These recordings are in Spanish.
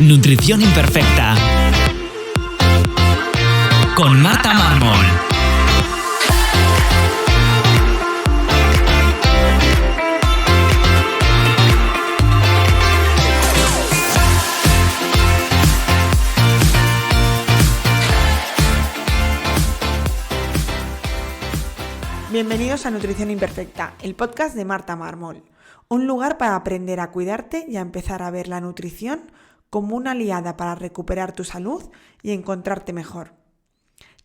Nutrición Imperfecta con Marta Mármol. Bienvenidos a Nutrición Imperfecta, el podcast de Marta Mármol. Un lugar para aprender a cuidarte y a empezar a ver la nutrición como una aliada para recuperar tu salud y encontrarte mejor.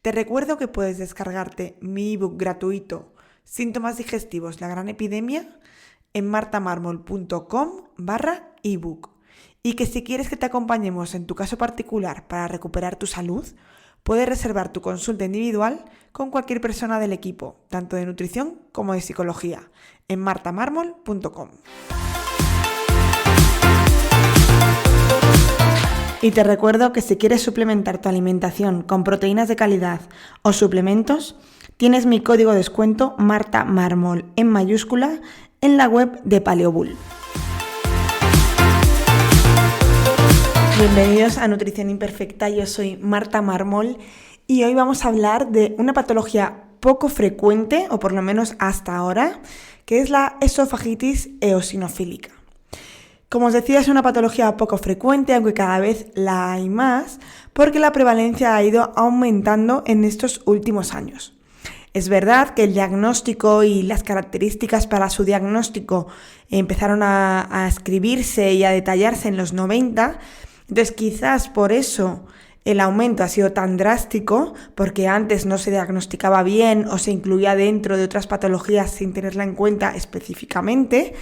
Te recuerdo que puedes descargarte mi ebook gratuito Síntomas digestivos, la gran epidemia en martamarmol.com/ebook y que si quieres que te acompañemos en tu caso particular para recuperar tu salud, puedes reservar tu consulta individual con cualquier persona del equipo, tanto de nutrición como de psicología, en martamarmol.com. Y te recuerdo que si quieres suplementar tu alimentación con proteínas de calidad o suplementos, tienes mi código de descuento MartaMármol en mayúscula en la web de Paleobull. Bienvenidos a Nutrición Imperfecta, yo soy Marta Mármol y hoy vamos a hablar de una patología poco frecuente, o por lo menos hasta ahora, que es la esofagitis eosinofílica. Como os decía, es una patología poco frecuente, aunque cada vez la hay más, porque la prevalencia ha ido aumentando en estos últimos años. Es verdad que el diagnóstico y las características para su diagnóstico empezaron a escribirse y a detallarse en los 90, entonces quizás por eso el aumento ha sido tan drástico, porque antes no se diagnosticaba bien o se incluía dentro de otras patologías sin tenerla en cuenta específicamente,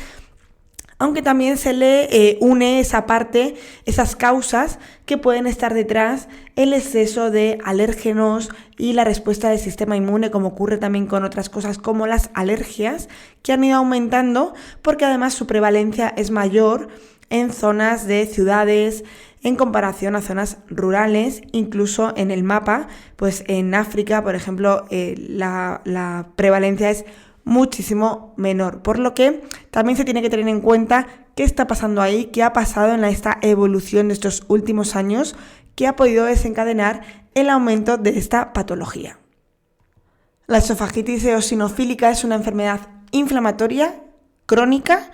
aunque también se le une esa parte, esas causas que pueden estar detrás, el exceso de alérgenos y la respuesta del sistema inmune, como ocurre también con otras cosas como las alergias, que han ido aumentando porque además su prevalencia es mayor en zonas de ciudades en comparación a zonas rurales. Incluso en el mapa, pues en África, por ejemplo, la prevalencia es muchísimo menor, por lo que también se tiene que tener en cuenta qué está pasando ahí, qué ha pasado en esta evolución de estos últimos años que ha podido desencadenar el aumento de esta patología. La esofagitis eosinofílica es una enfermedad inflamatoria, crónica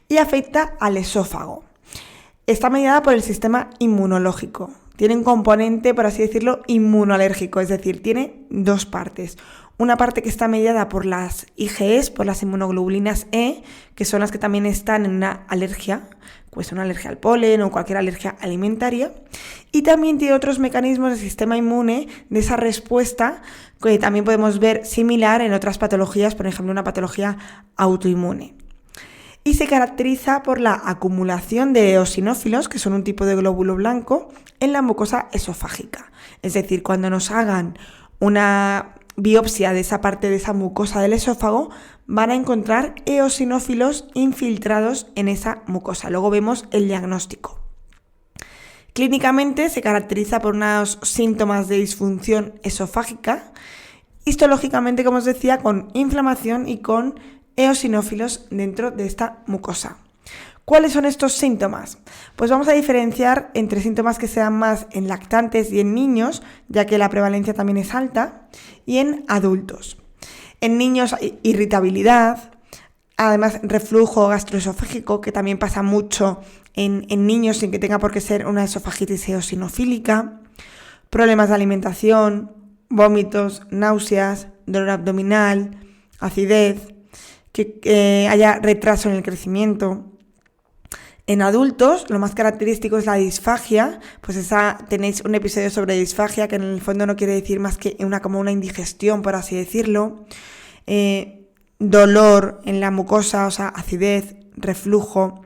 y afecta al esófago. Está mediada por el sistema inmunológico. Tiene un componente, por así decirlo, inmunoalérgico, es decir, tiene dos partes. Una parte que está mediada por las IgEs, por las inmunoglobulinas E, que son las que también están en una alergia, pues una alergia al polen o cualquier alergia alimentaria. Y también tiene otros mecanismos del sistema inmune de esa respuesta que también podemos ver similar en otras patologías, por ejemplo, una patología autoinmune. Y se caracteriza por la acumulación de eosinófilos, que son un tipo de glóbulo blanco, en la mucosa esofágica. Es decir, cuando nos hagan una biopsia de esa parte de esa mucosa del esófago, van a encontrar eosinófilos infiltrados en esa mucosa. Luego vemos el diagnóstico. Clínicamente se caracteriza por unos síntomas de disfunción esofágica, histológicamente, como os decía, con inflamación y con eosinófilos dentro de esta mucosa. ¿Cuáles son estos síntomas? Pues vamos a diferenciar entre síntomas que sean más en lactantes y en niños, ya que la prevalencia también es alta, y en adultos. En niños, irritabilidad, además reflujo gastroesofágico, que también pasa mucho en niños sin que tenga por qué ser una esofagitis eosinofílica, problemas de alimentación, vómitos, náuseas, dolor abdominal, acidez, que haya retraso en el crecimiento. En adultos, lo más característico es la disfagia, pues tenéis un episodio sobre disfagia, que en el fondo no quiere decir más que como una indigestión, por así decirlo. Dolor en la mucosa, o sea, acidez, reflujo.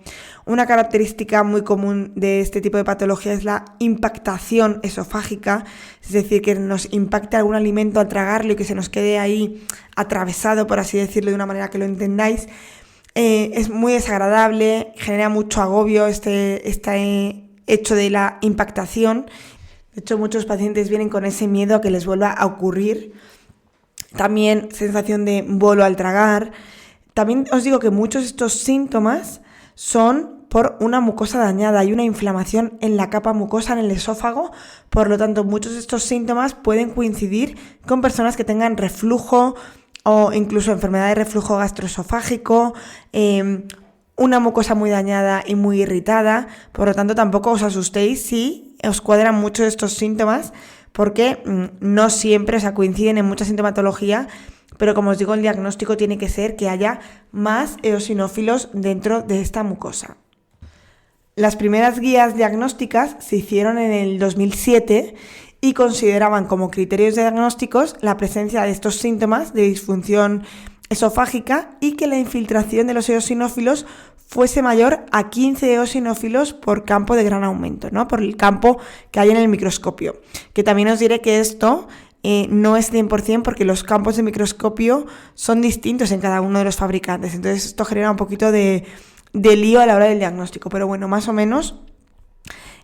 Una característica muy común de este tipo de patología es la impactación esofágica, es decir, que nos impacte algún alimento al tragarlo y que se nos quede ahí atravesado, por así decirlo, de una manera que lo entendáis. Es muy desagradable, genera mucho agobio este hecho de la impactación. De hecho, muchos pacientes vienen con ese miedo a que les vuelva a ocurrir. También sensación de bolo al tragar. También os digo que muchos de estos síntomas son por una mucosa dañada. Hay una inflamación en la capa mucosa, en el esófago. Por lo tanto, muchos de estos síntomas pueden coincidir con personas que tengan reflujo o incluso enfermedad de reflujo gastroesofágico, una mucosa muy dañada y muy irritada. Por lo tanto, tampoco os asustéis si os cuadran mucho estos síntomas, porque no siempre, coinciden en mucha sintomatología, pero como os digo, el diagnóstico tiene que ser que haya más eosinófilos dentro de esta mucosa. Las primeras guías diagnósticas se hicieron en el 2007 y consideraban como criterios diagnósticos la presencia de estos síntomas de disfunción esofágica y que la infiltración de los eosinófilos fuese mayor a 15 eosinófilos por campo de gran aumento, ¿no? Por el campo que hay en el microscopio. Que también os diré que esto no es 100% porque los campos de microscopio son distintos en cada uno de los fabricantes. Entonces esto genera un poquito de lío a la hora del diagnóstico. Pero bueno, más o menos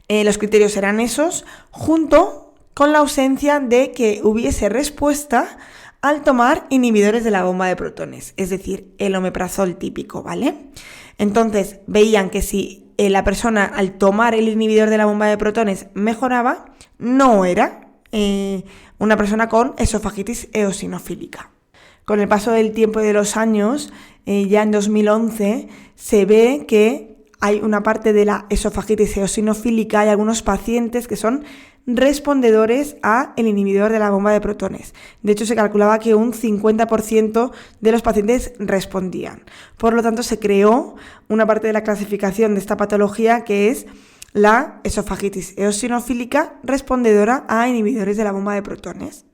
los criterios eran esos, junto con la ausencia de que hubiese respuesta al tomar inhibidores de la bomba de protones, es decir, el omeprazol típico, ¿vale? Entonces veían que si la persona al tomar el inhibidor de la bomba de protones mejoraba, no era una persona con esofagitis eosinofílica. Con el paso del tiempo y de los años, ya en 2011, se ve que hay una parte de la esofagitis eosinofílica, hay algunos pacientes que son respondedores a el inhibidor de la bomba de protones. De hecho, se calculaba que un 50% de los pacientes respondían. Por lo tanto, se creó una parte de la clasificación de esta patología que es la esofagitis eosinofílica respondedora a inhibidores de la bomba de protones.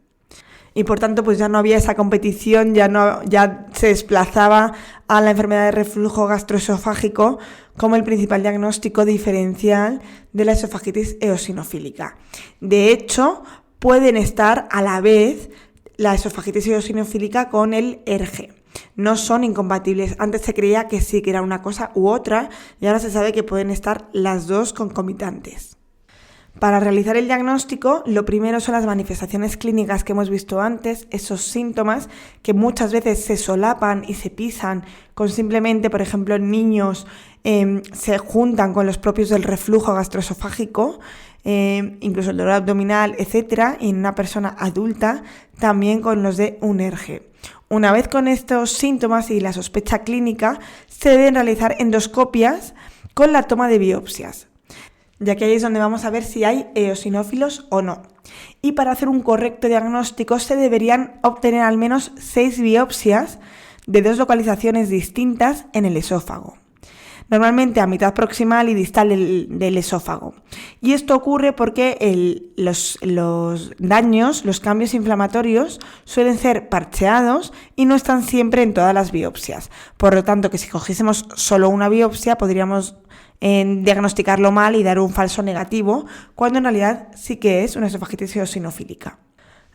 Y por tanto, pues ya no había esa competición, ya se desplazaba a la enfermedad de reflujo gastroesofágico como el principal diagnóstico diferencial de la esofagitis eosinofílica. De hecho, pueden estar a la vez la esofagitis eosinofílica con el ERGE. No son incompatibles. Antes se creía que sí, que era una cosa u otra, y ahora se sabe que pueden estar las dos concomitantes. Para realizar el diagnóstico, lo primero son las manifestaciones clínicas que hemos visto antes, esos síntomas que muchas veces se solapan y se pisan con simplemente, por ejemplo, en niños se juntan con los propios del reflujo gastroesofágico, incluso el dolor abdominal, etc. Y en una persona adulta también con los de un ERGE. Una vez con estos síntomas y la sospecha clínica, se deben realizar endoscopias con la toma de biopsias, ya que ahí es donde vamos a ver si hay eosinófilos o no. Y para hacer un correcto diagnóstico se deberían obtener al menos 6 biopsias de 2 localizaciones distintas en el esófago, normalmente a mitad proximal y distal del esófago. Y esto ocurre porque los daños, los cambios inflamatorios suelen ser parcheados y no están siempre en todas las biopsias. Por lo tanto, que si cogiésemos solo una biopsia podríamos diagnosticarlo mal y dar un falso negativo, cuando en realidad sí que es una esofagitis eosinofílica.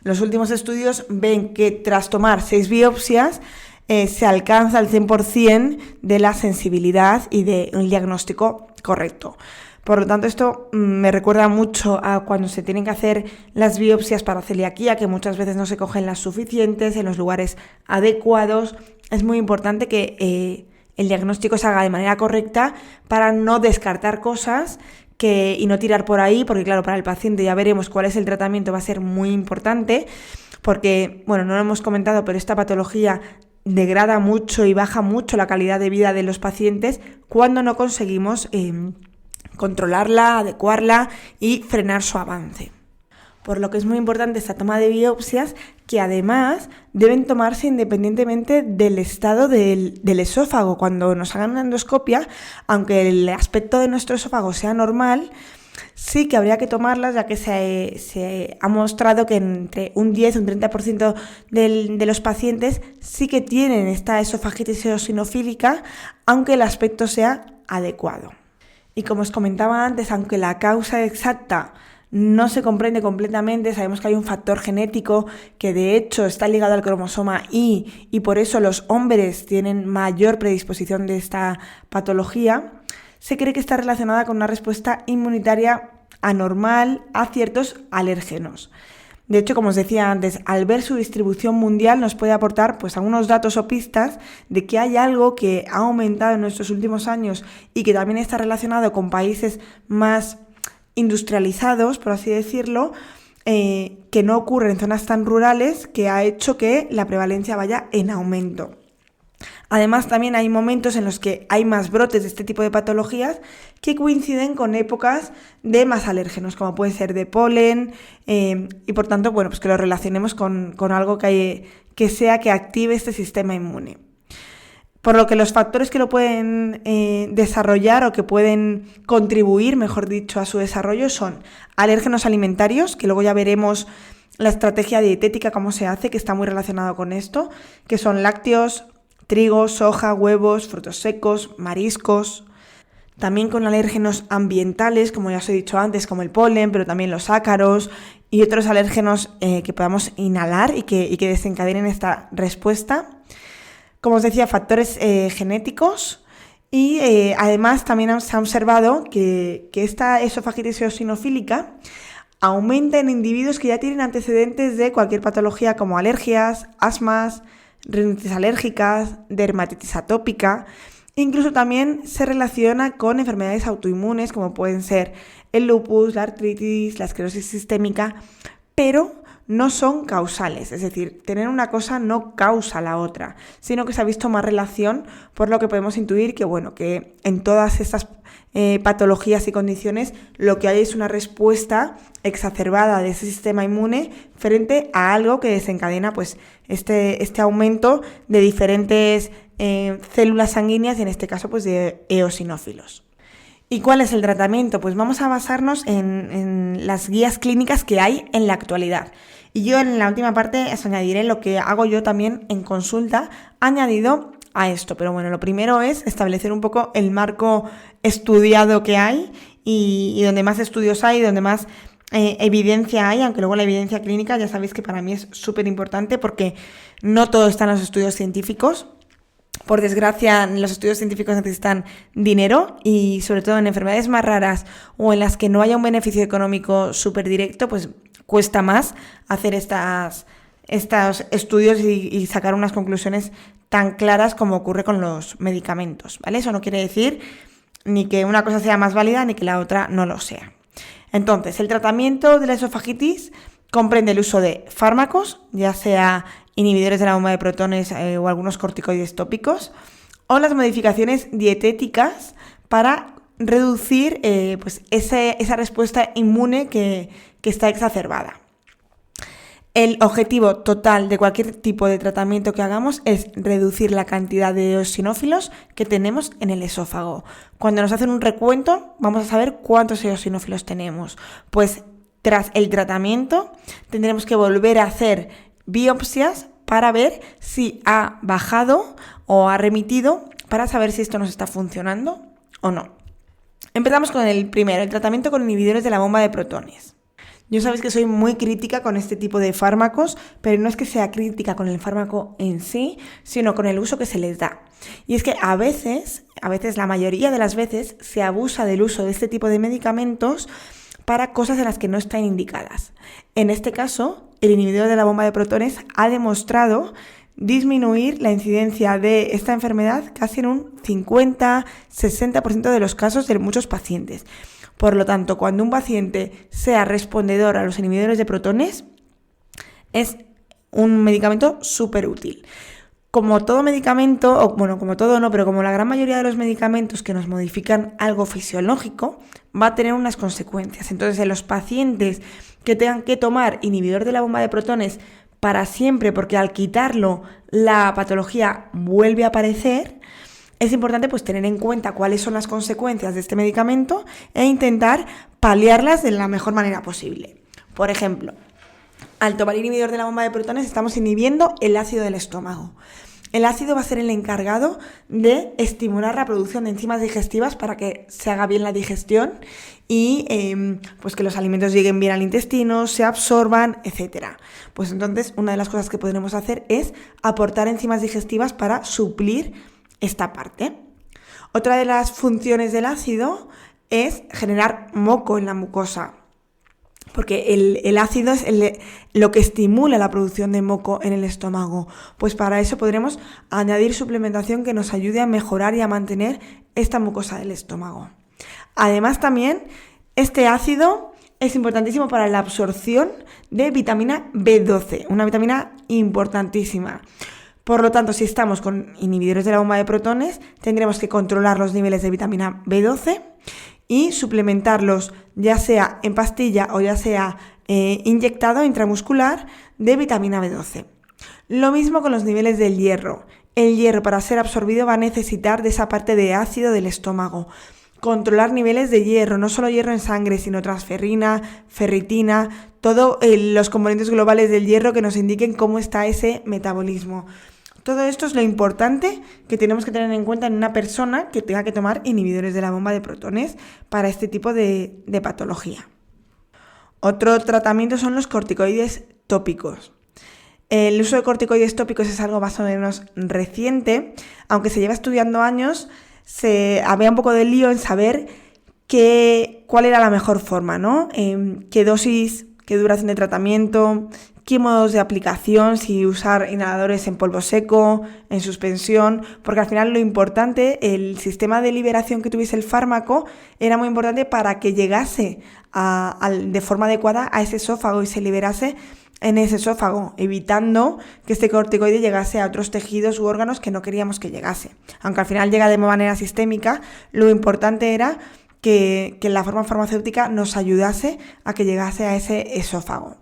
Los últimos estudios ven que tras tomar 6 biopsias se alcanza el 100% de la sensibilidad y del diagnóstico correcto. Por lo tanto, esto me recuerda mucho a cuando se tienen que hacer las biopsias para celiaquía, que muchas veces no se cogen las suficientes en los lugares adecuados. Es muy importante que el diagnóstico se haga de manera correcta para no descartar cosas y no tirar por ahí, porque claro, para el paciente ya veremos cuál es el tratamiento, va a ser muy importante, porque, bueno, no lo hemos comentado, pero esta patología degrada mucho y baja mucho la calidad de vida de los pacientes cuando no conseguimos controlarla, adecuarla y frenar su avance. Por lo que es muy importante esta toma de biopsias, que además deben tomarse independientemente del estado del esófago. Cuando nos hagan una endoscopia, aunque el aspecto de nuestro esófago sea normal, sí que habría que tomarlas, ya que se ha mostrado que entre un 10 y un 30% de los pacientes sí que tienen esta esofagitis eosinofílica, aunque el aspecto sea adecuado. Y como os comentaba antes, aunque la causa exacta no se comprende completamente, sabemos que hay un factor genético que de hecho está ligado al cromosoma Y y por eso los hombres tienen mayor predisposición de esta patología. Se cree que está relacionada con una respuesta inmunitaria anormal a ciertos alérgenos. De hecho, como os decía antes, al ver su distribución mundial nos puede aportar pues algunos datos o pistas de que hay algo que ha aumentado en nuestros últimos años y que también está relacionado con países más industrializados, por así decirlo, que no ocurre en zonas tan rurales, que ha hecho que la prevalencia vaya en aumento. Además, también hay momentos en los que hay más brotes de este tipo de patologías que coinciden con épocas de más alérgenos, como puede ser de polen, y por tanto, bueno, pues que lo relacionemos con algo que active este sistema inmune. Por lo que los factores que lo pueden desarrollar o que pueden contribuir, mejor dicho, a su desarrollo son alérgenos alimentarios, que luego ya veremos la estrategia dietética, cómo se hace, que está muy relacionado con esto, que son lácteos, trigo, soja, huevos, frutos secos, mariscos. También con alérgenos ambientales, como ya os he dicho antes, como el polen, pero también los ácaros y otros alérgenos que podamos inhalar y que desencadenen esta respuesta. Como os decía, factores genéticos y además también se ha observado que esta esofagitis eosinofílica aumenta en individuos que ya tienen antecedentes de cualquier patología como alergias, asmas, rinitis alérgicas, dermatitis atópica. Incluso también se relaciona con enfermedades autoinmunes como pueden ser el lupus, la artritis, la esclerosis sistémica, pero no son causales, es decir, tener una cosa no causa la otra, sino que se ha visto más relación, por lo que podemos intuir que, bueno, que en todas estas patologías y condiciones lo que hay es una respuesta exacerbada de ese sistema inmune frente a algo que desencadena pues este aumento de diferentes células sanguíneas y en este caso pues de eosinófilos. ¿Y cuál es el tratamiento? Pues vamos a basarnos en las guías clínicas que hay en la actualidad. Y yo en la última parte os añadiré lo que hago yo también en consulta añadido a esto. Pero bueno, lo primero es establecer un poco el marco estudiado que hay y donde más estudios hay, donde más evidencia hay, aunque luego la evidencia clínica ya sabéis que para mí es súper importante porque no todo está en los estudios científicos. Por desgracia, los estudios científicos necesitan dinero y sobre todo en enfermedades más raras o en las que no haya un beneficio económico súper directo, pues cuesta más hacer estos estudios y sacar unas conclusiones tan claras como ocurre con los medicamentos, ¿vale? Eso no quiere decir ni que una cosa sea más válida ni que la otra no lo sea. Entonces, el tratamiento de la esofagitis comprende el uso de fármacos, ya sea inhibidores de la bomba de protones o algunos corticoides tópicos, o las modificaciones dietéticas para reducir pues esa respuesta inmune que está exacerbada. El objetivo total de cualquier tipo de tratamiento que hagamos es reducir la cantidad de eosinófilos que tenemos en el esófago. Cuando nos hacen un recuento, vamos a saber cuántos eosinófilos tenemos. Pues tras el tratamiento tendremos que volver a hacer biopsias para ver si ha bajado o ha remitido, para saber si esto nos está funcionando o no. Empezamos con el primero, el tratamiento con inhibidores de la bomba de protones. Yo sabéis que soy muy crítica con este tipo de fármacos, pero no es que sea crítica con el fármaco en sí, sino con el uso que se les da. Y es que a veces, la mayoría de las veces, se abusa del uso de este tipo de medicamentos para cosas en las que no están indicadas. En este caso, el inhibidor de la bomba de protones ha demostrado disminuir la incidencia de esta enfermedad casi en un 50-60% de los casos de muchos pacientes. Por lo tanto, cuando un paciente sea respondedor a los inhibidores de protones, es un medicamento súper útil. Como todo medicamento, o bueno, como todo no, pero como la gran mayoría de los medicamentos que nos modifican algo fisiológico, va a tener unas consecuencias. Entonces, en los pacientes que tengan que tomar inhibidor de la bomba de protones para siempre, porque al quitarlo la patología vuelve a aparecer, es importante pues tener en cuenta cuáles son las consecuencias de este medicamento e intentar paliarlas de la mejor manera posible. Por ejemplo, al tomar inhibidor de la bomba de protones estamos inhibiendo el ácido del estómago. El ácido va a ser el encargado de estimular la producción de enzimas digestivas para que se haga bien la digestión y pues que los alimentos lleguen bien al intestino, se absorban, etc. Pues entonces una de las cosas que podremos hacer es aportar enzimas digestivas para suplir esta parte. Otra de las funciones del ácido es generar moco en la mucosa. porque el ácido es lo que estimula la producción de moco en el estómago. Pues para eso podremos añadir suplementación que nos ayude a mejorar y a mantener esta mucosa del estómago. Además también, este ácido es importantísimo para la absorción de vitamina B12, una vitamina importantísima. Por lo tanto, si estamos con inhibidores de la bomba de protones, tendremos que controlar los niveles de vitamina B12 y suplementarlos ya sea en pastilla o ya sea inyectado intramuscular de vitamina B12. Lo mismo con los niveles del hierro. El hierro, para ser absorbido, va a necesitar de esa parte de ácido del estómago. Controlar niveles de hierro, no solo hierro en sangre, sino transferrina, ferritina, todos los componentes globales del hierro que nos indiquen cómo está ese metabolismo. Todo esto es lo importante que tenemos que tener en cuenta en una persona que tenga que tomar inhibidores de la bomba de protones para este tipo de patología. Otro tratamiento son los corticoides tópicos. El uso de corticoides tópicos es algo más o menos reciente, aunque se lleva estudiando años. Había un poco de lío en saber cuál era la mejor forma, ¿no? Qué dosis, qué duración de tratamiento, qué modos de aplicación, si usar inhaladores en polvo seco, en suspensión, porque al final lo importante, el sistema de liberación que tuviese el fármaco era muy importante para que llegase de forma adecuada a ese esófago y se liberase en ese esófago, evitando que este corticoide llegase a otros tejidos u órganos que no queríamos que llegase. Aunque al final llega de manera sistémica, lo importante era que la forma farmacéutica nos ayudase a que llegase a ese esófago.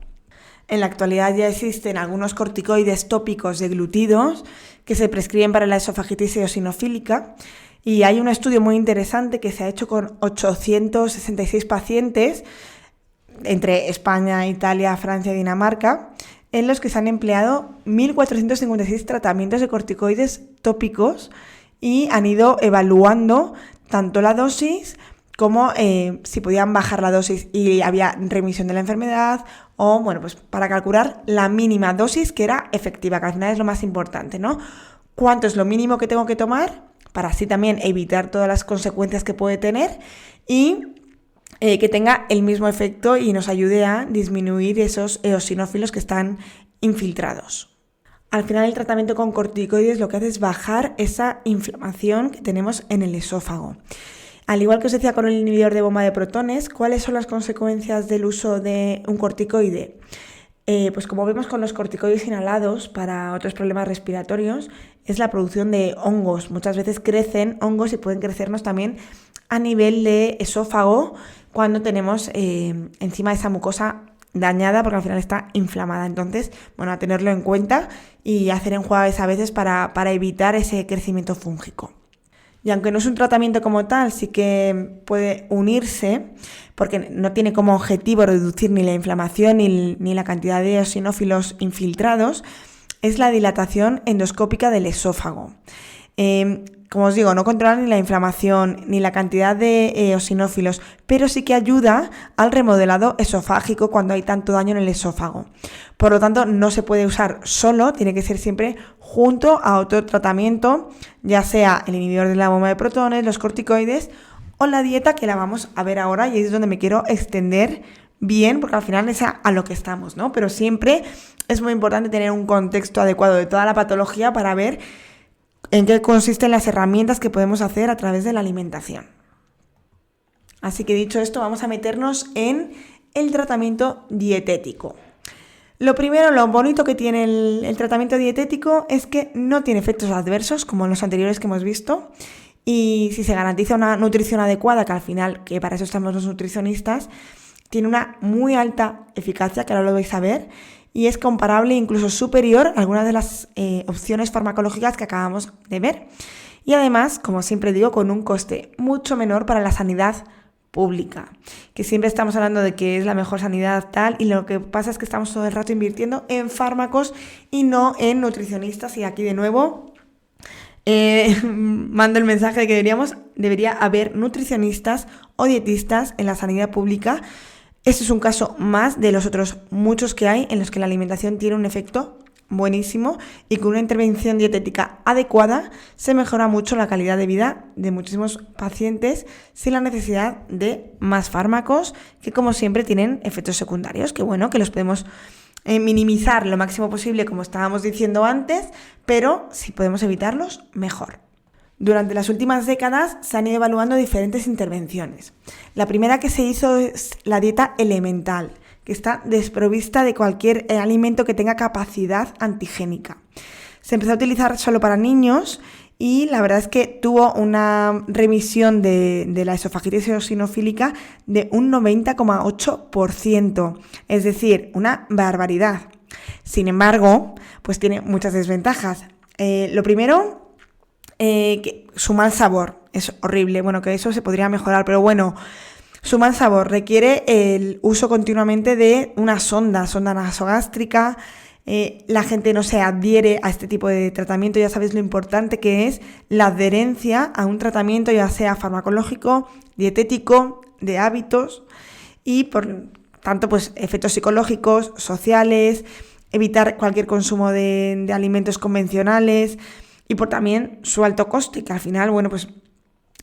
En la actualidad ya existen algunos corticoides tópicos deglutidos que se prescriben para la esofagitis eosinofílica y hay un estudio muy interesante que se ha hecho con 866 pacientes entre España, Italia, Francia y Dinamarca, en los que se han empleado 1.456 tratamientos de corticoides tópicos y han ido evaluando tanto la dosis como si podían bajar la dosis y había remisión de la enfermedad o, pues para calcular la mínima dosis que era efectiva, que al final es lo más importante, ¿no? ¿Cuánto es lo mínimo que tengo que tomar para así también evitar todas las consecuencias que puede tener y que tenga el mismo efecto y nos ayude a disminuir esos eosinófilos que están infiltrados? Al final el tratamiento con corticoides lo que hace es bajar esa inflamación que tenemos en el esófago. Al igual que os decía con el inhibidor de bomba de protones, ¿cuáles son las consecuencias del uso de un corticoide? Pues como vemos con los corticoides inhalados para otros problemas respiratorios, es la producción de hongos. Muchas veces crecen hongos y pueden crecernos también a nivel de esófago cuando tenemos encima esa mucosa dañada porque al final está inflamada. Entonces, a tenerlo en cuenta y hacer enjuagues a veces para evitar ese crecimiento fúngico. Y aunque no es un tratamiento como tal, sí que puede unirse, porque no tiene como objetivo reducir ni la inflamación ni la cantidad de eosinófilos infiltrados, es la dilatación endoscópica del esófago. Como os digo, no controla ni la inflamación ni la cantidad de eosinófilos, pero sí que ayuda al remodelado esofágico cuando hay tanto daño en el esófago. Por lo tanto, no se puede usar solo, tiene que ser siempre junto a otro tratamiento, ya sea el inhibidor de la bomba de protones, los corticoides o la dieta, que la vamos a ver ahora y es donde me quiero extender bien, porque al final es a lo que estamos, ¿no? Pero siempre es muy importante tener un contexto adecuado de toda la patología para ver en qué consisten las herramientas que podemos hacer a través de la alimentación. Así que dicho esto, vamos a meternos en el tratamiento dietético. Lo primero, lo bonito que tiene el tratamiento dietético es que no tiene efectos adversos como los anteriores que hemos visto y si se garantiza una nutrición adecuada, que al final, que para eso estamos los nutricionistas, tiene una muy alta eficacia, que ahora lo vais a ver, y es comparable, incluso superior a algunas de las opciones farmacológicas que acabamos de ver. Y además, como siempre digo, con un coste mucho menor para la sanidad pública, que siempre estamos hablando de que es la mejor sanidad tal, y lo que pasa es que estamos todo el rato invirtiendo en fármacos y no en nutricionistas. Y aquí de nuevo mando el mensaje de que debería haber nutricionistas o dietistas en la sanidad pública. Este es un caso más de los otros muchos que hay en los que la alimentación tiene un efecto buenísimo, y con una intervención dietética adecuada se mejora mucho la calidad de vida de muchísimos pacientes sin la necesidad de más fármacos que, como siempre, tienen efectos secundarios, que los podemos minimizar lo máximo posible, como estábamos diciendo antes, pero si podemos evitarlos, mejor. Durante las últimas décadas se han ido evaluando diferentes intervenciones. La primera que se hizo es la dieta elemental, que está desprovista de cualquier alimento que tenga capacidad antigénica. Se empezó a utilizar solo para niños y la verdad es que tuvo una remisión de la esofagitis eosinofílica de un 90,8%, es decir, una barbaridad. Sin embargo, pues tiene muchas desventajas. Lo primero, que su mal sabor es horrible. Que eso se podría mejorar, pero su mal sabor requiere el uso continuamente de una sonda nasogástrica. La gente no se adhiere a este tipo de tratamiento. Ya sabéis lo importante que es la adherencia a un tratamiento, ya sea farmacológico, dietético, de hábitos, y por tanto pues efectos psicológicos, sociales, evitar cualquier consumo de alimentos convencionales, y por también su alto coste, que al final, pues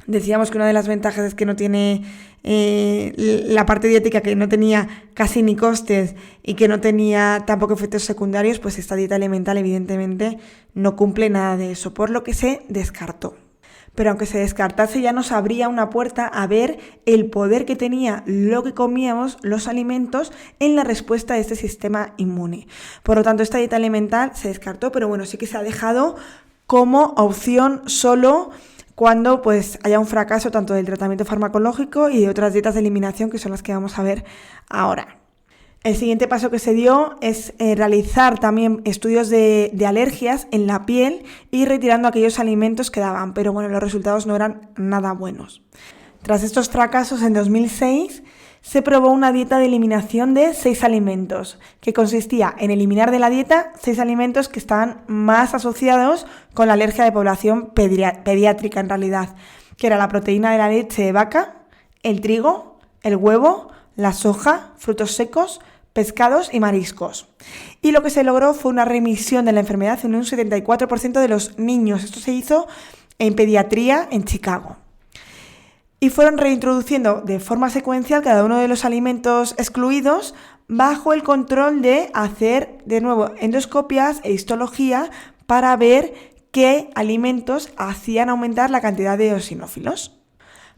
decíamos que una de las ventajas es que no tiene la parte dietética, que no tenía casi ni costes y que no tenía tampoco efectos secundarios. Pues esta dieta elemental evidentemente no cumple nada de eso, por lo que se descartó. Pero aunque se descartase, ya nos abría una puerta a ver el poder que tenía lo que comíamos, los alimentos, en la respuesta de este sistema inmune. Por lo tanto, esta dieta elemental se descartó, pero sí que se ha dejado como opción solo cuando pues haya un fracaso tanto del tratamiento farmacológico y de otras dietas de eliminación, que son las que vamos a ver ahora. El siguiente paso que se dio es realizar también estudios de alergias en la piel y retirando aquellos alimentos que daban, pero los resultados no eran nada buenos. Tras estos fracasos, en 2006 se probó una dieta de eliminación de 6 alimentos, que consistía en eliminar de la dieta 6 alimentos que estaban más asociados con la alergia de población pediátrica en realidad, que era la proteína de la leche de vaca, el trigo, el huevo, la soja, frutos secos, pescados y mariscos. Y lo que se logró fue una remisión de la enfermedad en un 74% de los niños. Esto se hizo en pediatría en Chicago. Y fueron reintroduciendo de forma secuencial cada uno de los alimentos excluidos bajo el control de hacer de nuevo endoscopias e histología para ver qué alimentos hacían aumentar la cantidad de eosinófilos.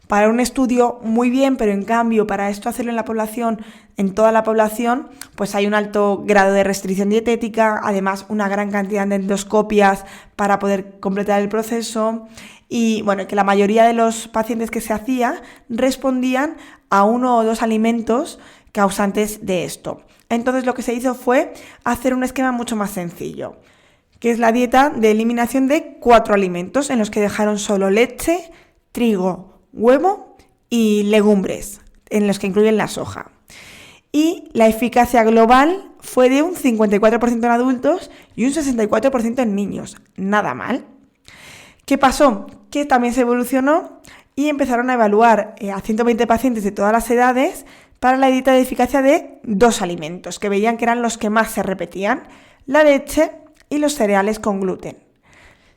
Para un estudio muy bien, pero en cambio para esto hacerlo en la población, en toda la población, pues hay un alto grado de restricción dietética, además una gran cantidad de endoscopias para poder completar el proceso. Y que la mayoría de los pacientes que se hacía respondían a 1 o 2 alimentos causantes de esto. Entonces lo que se hizo fue hacer un esquema mucho más sencillo, que es la dieta de eliminación de 4 alimentos, en los que dejaron solo leche, trigo, huevo y legumbres, en los que incluyen la soja. Y la eficacia global fue de un 54% en adultos y un 64% en niños. Nada mal. ¿Qué pasó? Que también se evolucionó y empezaron a evaluar a 120 pacientes de todas las edades para la dieta de eficacia de 2 alimentos, que veían que eran los que más se repetían: la leche y los cereales con gluten.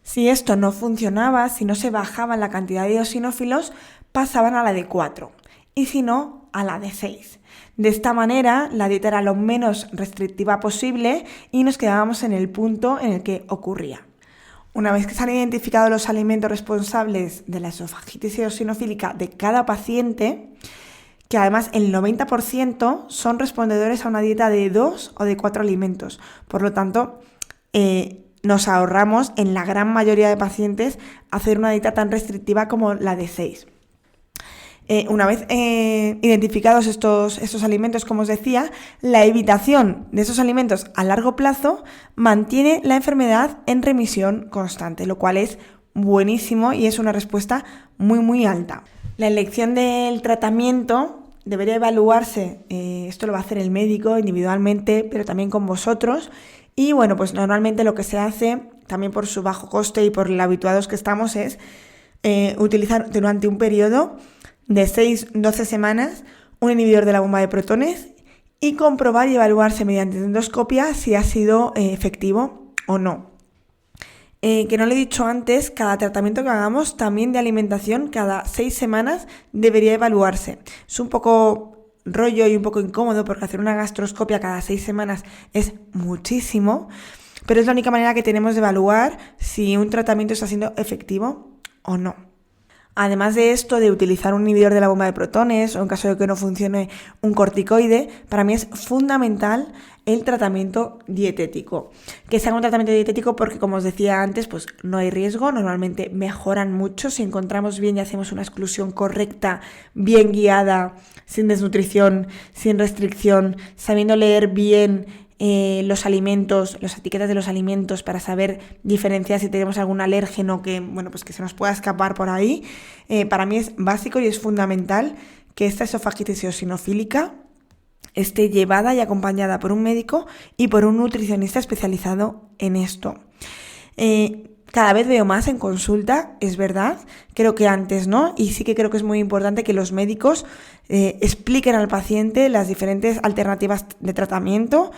Si esto no funcionaba, si no se bajaba la cantidad de eosinófilos, pasaban a la de 4, y si no, a la de 6. De esta manera, la dieta era lo menos restrictiva posible y nos quedábamos en el punto en el que ocurría. Una vez que se han identificado los alimentos responsables de la esofagitis eosinofílica de cada paciente, que además el 90% son respondedores a una dieta de 2 o de 4 alimentos. Por lo tanto, nos ahorramos en la gran mayoría de pacientes hacer una dieta tan restrictiva como la de 6. Una vez identificados estos alimentos, como os decía, la evitación de esos alimentos a largo plazo mantiene la enfermedad en remisión constante, lo cual es buenísimo y es una respuesta muy, muy alta. La elección del tratamiento debería evaluarse, esto lo va a hacer el médico individualmente, pero también con vosotros. Y pues normalmente lo que se hace, también por su bajo coste y por lo habituados que estamos, es utilizar durante un periodo de 6-12 semanas un inhibidor de la bomba de protones y comprobar y evaluarse mediante endoscopia si ha sido efectivo o no. Que no lo he dicho antes, cada tratamiento que hagamos también de alimentación cada 6 semanas debería evaluarse. Es un poco rollo y un poco incómodo porque hacer una gastroscopia cada 6 semanas es muchísimo, pero es la única manera que tenemos de evaluar si un tratamiento está siendo efectivo o no. Además de esto, de utilizar un inhibidor de la bomba de protones o en caso de que no funcione un corticoide, para mí es fundamental el tratamiento dietético. Que sea un tratamiento dietético porque, como os decía antes, pues no hay riesgo, normalmente mejoran mucho si encontramos bien y hacemos una exclusión correcta, bien guiada, sin desnutrición, sin restricción, sabiendo leer bien los alimentos, las etiquetas de los alimentos para saber diferenciar si tenemos algún alérgeno que se nos pueda escapar por ahí. Para mí es básico y es fundamental que esta esofagitis eosinofílica esté llevada y acompañada por un médico y por un nutricionista especializado en esto. Cada vez veo más en consulta, es verdad, creo que antes no, y sí que creo que es muy importante que los médicos expliquen al paciente las diferentes alternativas de tratamiento,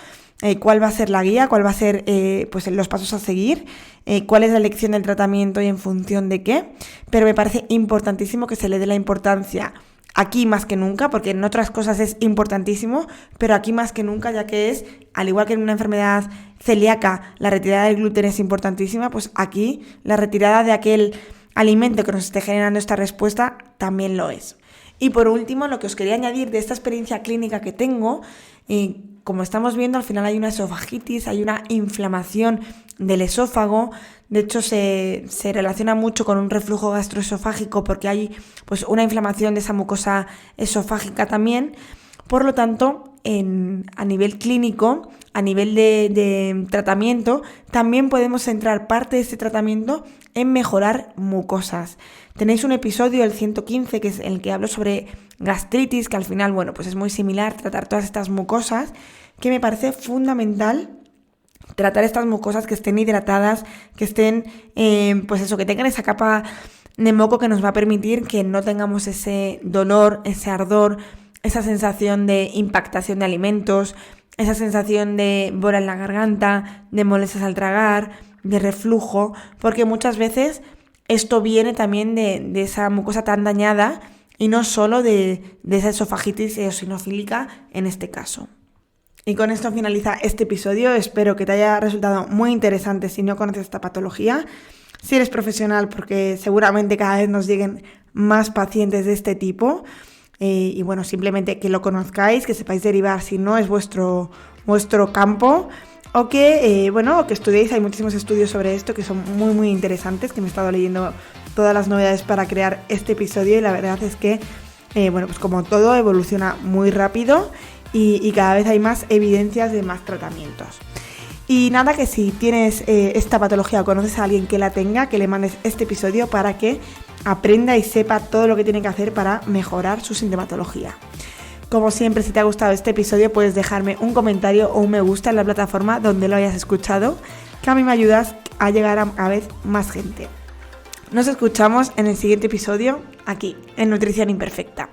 cuál va a ser la guía, cuál va a ser los pasos a seguir, cuál es la elección del tratamiento y en función de qué, pero me parece importantísimo que se le dé la importancia aquí más que nunca, porque en otras cosas es importantísimo, pero aquí más que nunca, ya que es, al igual que en una enfermedad celíaca, la retirada del gluten es importantísima, pues aquí la retirada de aquel alimento que nos esté generando esta respuesta también lo es. Y por último, lo que os quería añadir de esta experiencia clínica que tengo, como estamos viendo, al final hay una esofagitis, hay una inflamación del esófago. De hecho, se relaciona mucho con un reflujo gastroesofágico porque hay pues una inflamación de esa mucosa esofágica también. Por lo tanto, a nivel clínico, a nivel de tratamiento, también podemos centrar parte de este tratamiento en mejorar mucosas. Tenéis un episodio, el 115, que es el que hablo sobre gastritis, que al final, pues es muy similar tratar todas estas mucosas, que me parece fundamental tratar estas mucosas que estén hidratadas, que estén, que tengan esa capa de moco que nos va a permitir que no tengamos ese dolor, ese ardor, esa sensación de impactación de alimentos, esa sensación de bola en la garganta, de molestias al tragar, de reflujo, porque muchas veces esto viene también de esa mucosa tan dañada y no solo de esa esofagitis eosinofílica en este caso. Y con esto finaliza este episodio. Espero que te haya resultado muy interesante si no conoces esta patología. Si eres profesional, porque seguramente cada vez nos lleguen más pacientes de este tipo. Simplemente que lo conozcáis, que sepáis derivar si no es vuestro campo. O que estudiéis. Hay muchísimos estudios sobre esto que son muy, muy interesantes, que me he estado leyendo todas las novedades para crear este episodio. Y la verdad es que, como todo, evoluciona muy rápido. Y cada vez hay más evidencias de más tratamientos. Y nada, que si tienes esta patología o conoces a alguien que la tenga, que le mandes este episodio para que aprenda y sepa todo lo que tiene que hacer para mejorar su sintomatología. Como siempre, si te ha gustado este episodio, puedes dejarme un comentario o un me gusta en la plataforma donde lo hayas escuchado, que a mí me ayudas a llegar a cada vez más gente. Nos escuchamos en el siguiente episodio, aquí, en Nutrición Imperfecta.